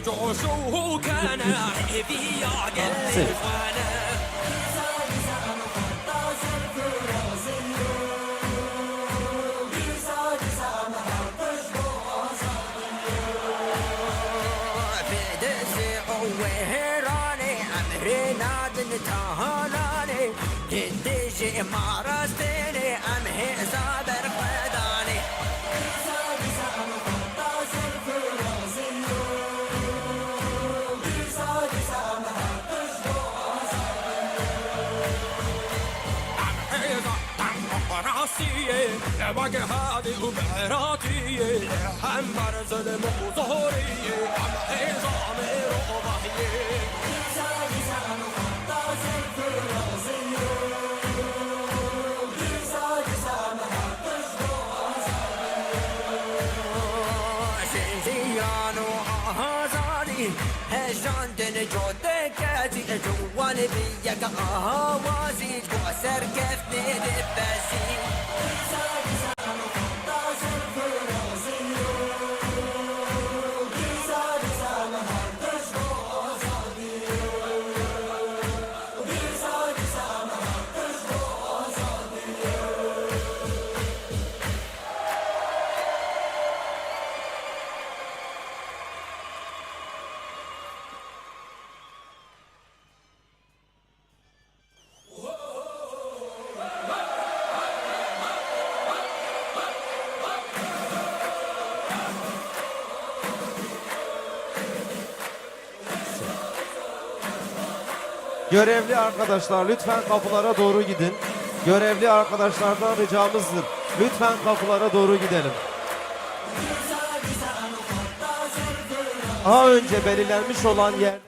جوشو كان في عقل وانا تهاناني جدي مارستني امهي صابر قداني باقي هذه وبعراتي حمر ظلم وظهوري عم عظامي رضاهي هشاندن جودكاتي جوان بيك آوازي جواسر كفني دباسي Görevli arkadaşlar lütfen kapılara doğru gidin. Görevli arkadaşlardan ricamızdır. Lütfen kapılara doğru gidelim. Daha önce belirlenmiş olan yer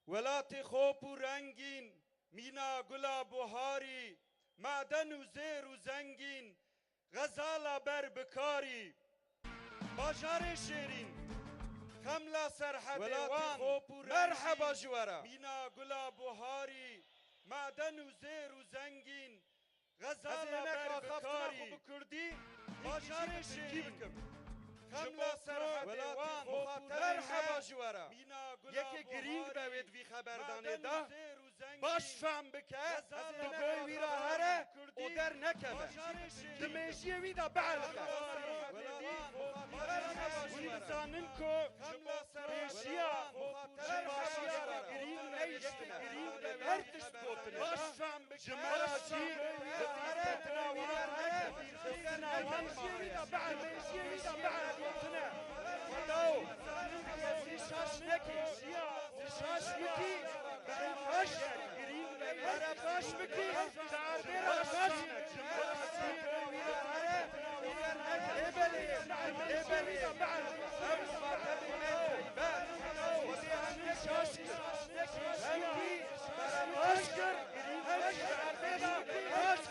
ولات خوب و رنگین مینا گلا بهاری معدن و زیر و زنگین غزالا بر بکاری باجار شیرین خملا سرحد وان مرحبا جوارا مینا گلا بهاری معدن و زیر و زنگین غزالا بر بکاری بکردی باجار شیرین خملا سرحد وان مرحبا جوارا یکی گرینگ بوید وی خبردانه دا باش فهم بکه دگوی وی را هره او در نکبه دمیشی وی دا بعلقه ونزانن کو پیشیا جباشیا گرینگ نیشتنه هر تشت بوتنه باش فهم بکه جمالاتی دتنا وی را هره دمیشی وی دا بعلقه بوتنه ودو زیشاش نکی زیشاش نکی باش گرین برای باش بکی دارده را باش ابلی ودی همین شاشی هنگی برای باش کر گرین دارده را باش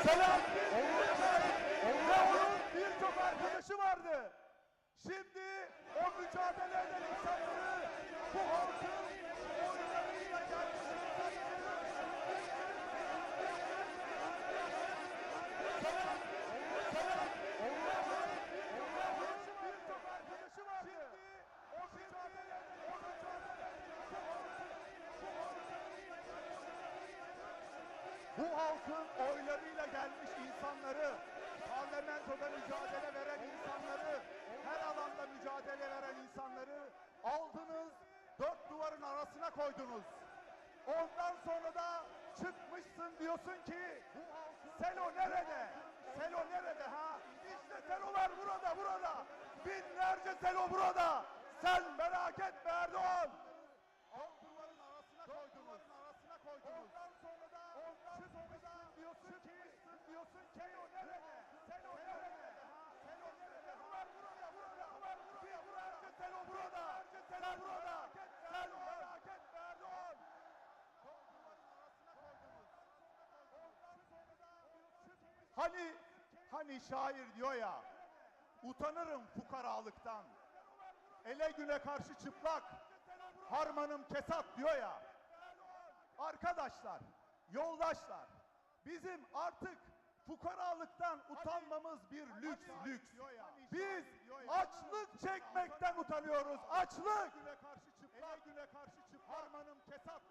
Selam. Onun birçok arkadaşı vardı. Şimdi o mücadele eden insanları bu halkın oyunlarıyla kendisini Selam. Onun birçok arkadaşı vardı. Şimdi o mücadele eden bu halkın oylarıyla gelmiş insanları, parlamentoda mücadele veren insanları, her alanda mücadele veren insanları aldınız, dört duvarın arasına koydunuz. Ondan sonra da çıkmışsın diyorsun ki, Selo nerede? Selo nerede ha? İşte Selolar burada. Binlerce Selo burada. Sen merak etme Erdoğan. Dört duvarın arasına koydunuz. Ondan sonra da çıkmışsın diyorsun ki Selo nerede? Selo nerede? Selo nerede? Var burada. Binlerce Selo burada. Sen merak etme Erdoğan. Dört duvarın arasına koydunuz. Ondan sonra da Hani şair diyor ya, utanırım fukaralıktan, ele güne karşı çıplak, harmanım kesat diyor ya. Arkadaşlar, yoldaşlar, bizim artık fukaralıktan utanmamız bir lüks. Biz açlık çekmekten utanıyoruz. Açlık. Harmanım kesat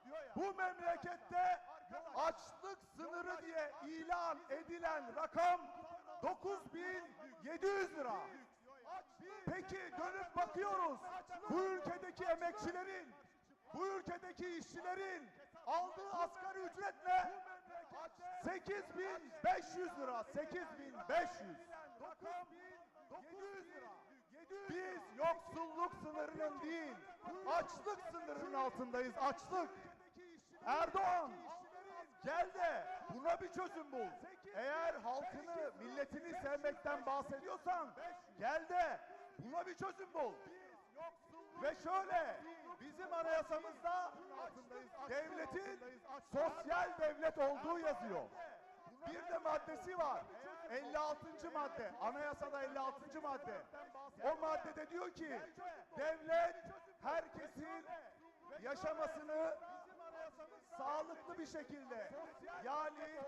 diyor ya. Bu memlekette açlık sınırı diye ilan edilen rakam 9.700 lira. Peki dönüp bakıyoruz, bu ülkedeki emekçilerin, bu ülkedeki işçilerin aldığı asgari ücret ne? 8.500 lira, 8.500. 9.700 lira. Biz yoksulluk sınırının değil, açlık sınırının altındayız, açlık. Erdoğan, gel de buna bir çözüm bul. Eğer halkını, milletini sevmekten bahsediyorsan, gel de buna bir çözüm bul. Ve şöyle, bizim anayasamızda devletin sosyal devlet olduğu yazıyor. Bir de maddesi var. 56. madde. Anayasada 56. madde. O maddede diyor ki devlet herkesin yaşamasını sağlıklı bir şekilde, yani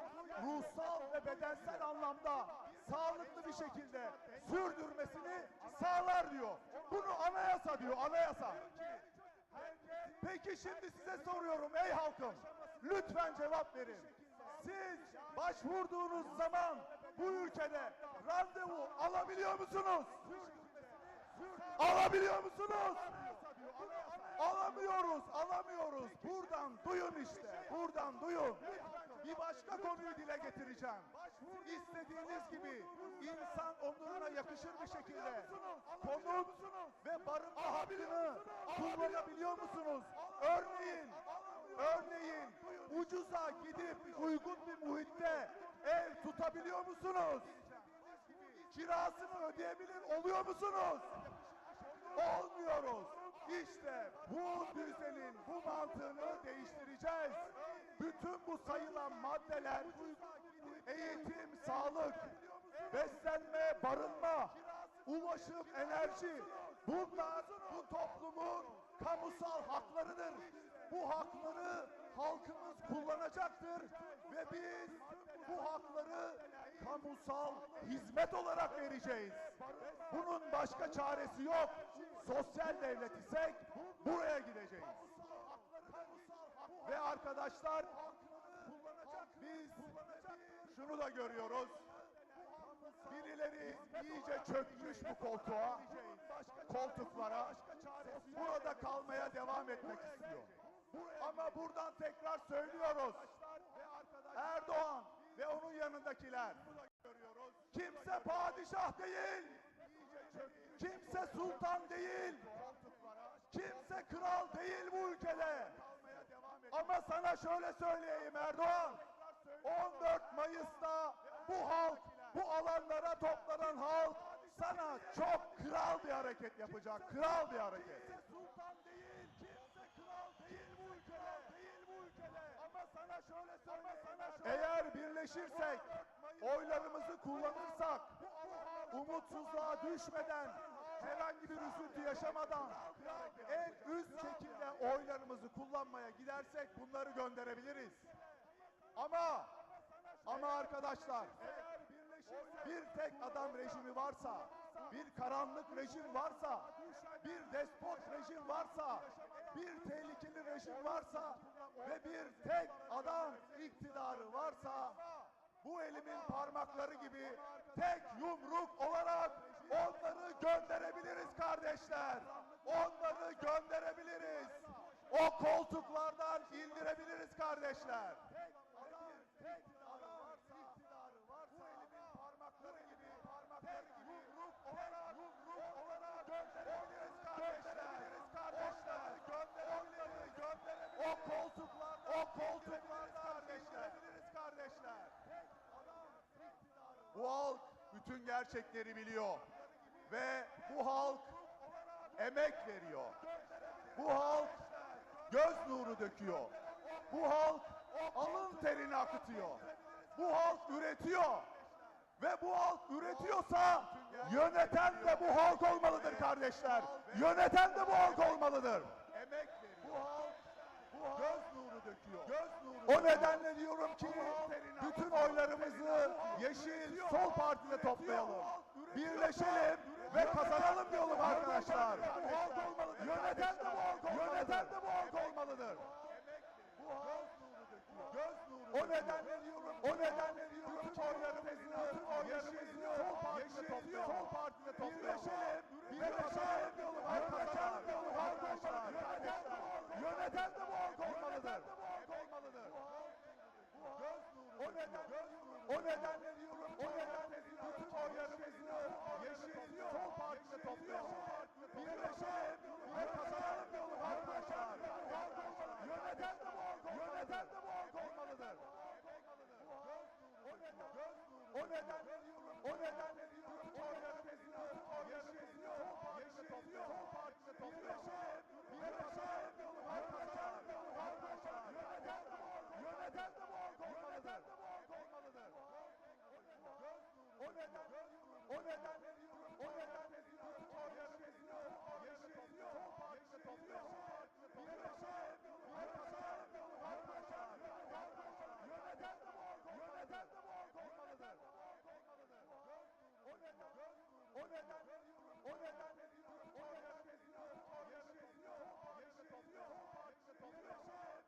ruhsal ve bedensel anlamda sağlıklı bir şekilde sürdürmesini sağlar diyor. Bunu anayasa diyor, anayasa. Peki şimdi size soruyorum ey halkım, lütfen cevap verin. Siz başvurduğunuz zaman bu ülkede randevu alabiliyor musunuz? Alabiliyor musunuz? Alamıyoruz, alamıyoruz. Buradan duyun işte, buradan duyun. Bir başka konuyu dile getireceğim. İstediğiniz gibi insan onuruna yakışır bir şekilde konut ve barınma hakkını kullanabiliyor musunuz? Örneğin ucuza gidip uygun bir muhitte ev tutabiliyor musunuz? Kirasını ödeyebilir oluyor musunuz? Olmuyoruz. İşte bu düzenin bu mantığını değiştireceğiz. Bütün bu sayılan maddeler eğitim, sağlık, beslenme, barınma, ulaşım, enerji, bunlar bu toplumun kamusal haklarıdır. Bu hakları halkımız kullanacaktır ve biz bu hakları kamusal hizmet olarak vereceğiz. Bunun başka çaresi yok. Sosyal devlet isek buraya gideceğiz. Ve arkadaşlar, biz şunu da görüyoruz. Birileri iyice çökmüş bu koltuklara. Burada kalmaya devam etmek istiyor. Ama buradan tekrar söylüyoruz. Erdoğan ve onun yanındakiler. Kimse padişah değil. Kimse sultan değil. Kimse kral değil bu ülkede. Ama sana şöyle söyleyeyim Erdoğan. 14 Mayıs'ta bu halk, bu alanlara toplanan halk sana çok kral bir hareket yapacak. Kral bir hareket. Eğer birleşirsek, oylarımızı kullanırsak, umutsuzluğa düşmeden, herhangi bir üzüntü yaşamadan, en üst şekilde oylarımızı kullanmaya gidersek bunları gönderebiliriz. Ama arkadaşlar, bir tek adam rejimi varsa, bir karanlık rejim varsa, bir despot rejim varsa, bir tehlikeli rejim varsa ve bir tek adam iktidarı varsa, bu elimin parmakları gibi tek yumruk olarak onları gönderebiliriz kardeşler. Onları gönderebiliriz. O koltuklardan indirebiliriz kardeşler. Tek iktidarı varsa elimin parmakları gibi yumruk olarak gönderebiliriz kardeşler. Gönderebiliriz. O koltuklardan indirebiliriz kardeşler. Bu halk bütün gerçekleri biliyor ve bu halk emek veriyor. Bu halk göz nuru döküyor. Bu halk alın terini akıtıyor. Bu halk üretiyor. Ve bu halk üretiyorsa yöneten de bu halk olmalıdır kardeşler. Yöneten de bu halk olmalıdır. Emek veriyor. Bu halk göz nuru döküyor. O nedenle diyorum ki bütün oylarımızı Yeşil Sol Parti'de toplayalım. Birleşelim ve kazanalım diyorum arkadaşlar. Yöneten de bu halk olmalıdır. Bu halk göz nuru. O nedenle diyorum, o nedenle diyorum. Bütün oylarımızı sol partide toplayalım. Sol partide toplayalım. Birleşelim. Arkadaşlar. Yöneten de bu halk olmalıdır. Göz nuru. O nedenle diyorum, o nedenle bütün oylarımızı sol partide toplayalım. Birleşelim ve kazanalım arkadaşlar. Yöneten de bu halk olmalıdır. O nedenle diyorum, o nedenle bütün oylarımızı sol partide toplayalım. Birleşelim ve kazanalım arkadaşlar. Yöneten de bu halk olmalıdır. O nedenle diyorum, o nedenle bütün oylarımızı sol partide toplayalım. Birleşelim ve kazanalım arkadaşlar. Yöneten de bu halk olmalıdır. O nedenle diyorum, o nedenle bütün oylarımızı sol partide toplayalım. O nedenle